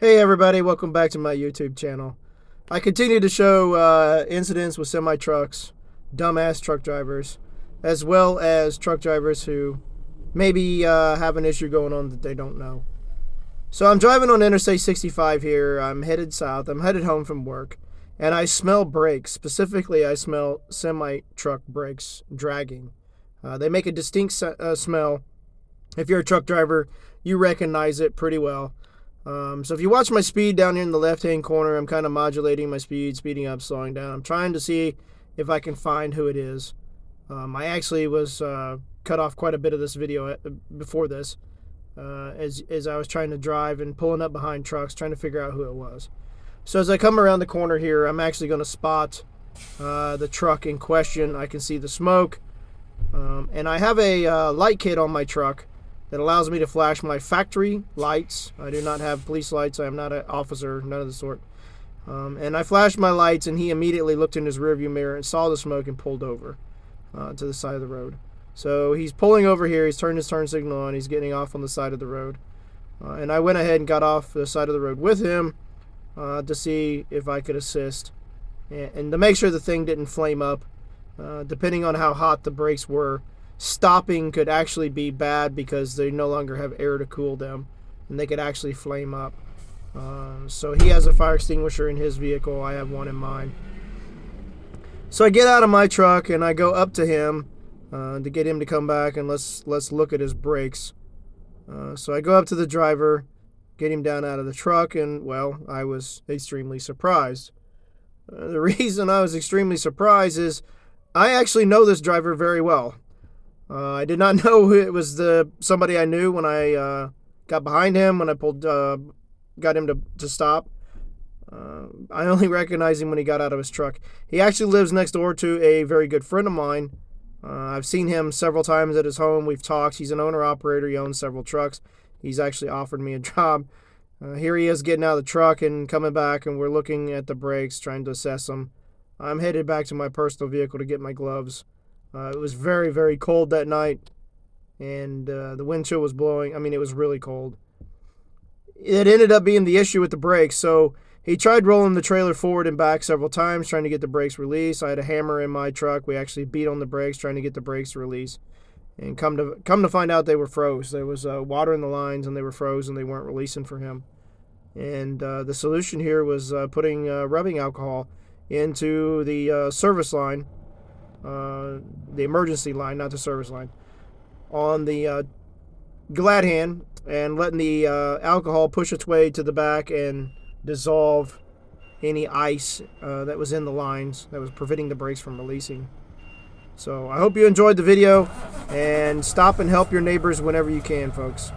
Hey everybody, welcome back to my YouTube channel. I continue to show incidents with semi-trucks, dumbass truck drivers, as well as truck drivers who maybe have an issue going on that they don't know. So I'm driving on Interstate 65 here. I'm headed south. I'm headed home from work. And I smell brakes. Specifically, I smell semi-truck brakes dragging. They make a distinct smell. If you're a truck driver, you recognize it pretty well. So if you watch my speed down here in the left-hand corner, I'm kind of modulating my speed, speeding up, slowing down. I'm trying to see if I can find who it is. I actually was cut off quite a bit of this video before this, as I was trying to drive and pulling up behind trucks, trying to figure out who it was. So as I come around the corner here, I'm actually going to spot the truck in question. I can see the smoke, and I have a light kit on my truck that allows me to flash my factory lights. I do not have police lights. I am not an officer, none of the sort. And I flashed my lights, and he immediately looked in his rearview mirror and saw the smoke and pulled over to the side of the road. So he's pulling over here. He's turned his turn signal on. He's getting off on the side of the road. And I went ahead and got off the side of the road with him to see if I could assist and to make sure the thing didn't flame up. Depending on how hot the brakes were, stopping could actually be bad because they no longer have air to cool them, and they could actually flame up. So he has a fire extinguisher in his vehicle. I have one in mine. So I get out of my truck and I go up to him to get him to come back and let's look at his brakes. So I go up to the driver, get him down out of the truck, and well, I was extremely surprised. The reason I was extremely surprised is I actually know this driver very well. I did not know it was somebody I knew when I got behind him, when I got him to stop. I only recognized him when he got out of his truck. He actually lives next door to a very good friend of mine. I've seen him several times at his home. We've talked. He's an owner-operator. He owns several trucks. He's actually offered me a job. Here he is getting out of the truck and coming back, and we're looking at the brakes, trying to assess them. I'm headed back to my personal vehicle to get my gloves. It was very, very cold that night, and the wind chill was blowing. I mean, it was really cold. It ended up being the issue with the brakes, so he tried rolling the trailer forward and back several times, trying to get the brakes released. I had a hammer in my truck. We actually beat on the brakes, trying to get the brakes released. And come to find out, they were froze. There was water in the lines, and they were frozen. They weren't releasing for him. And the solution here was putting rubbing alcohol into the service line, the emergency line, not the service line, on the glad hand, and letting the alcohol push its way to the back and dissolve any ice that was in the lines that was preventing the brakes from releasing. So I hope you enjoyed the video, and stop and help your neighbors whenever you can, folks.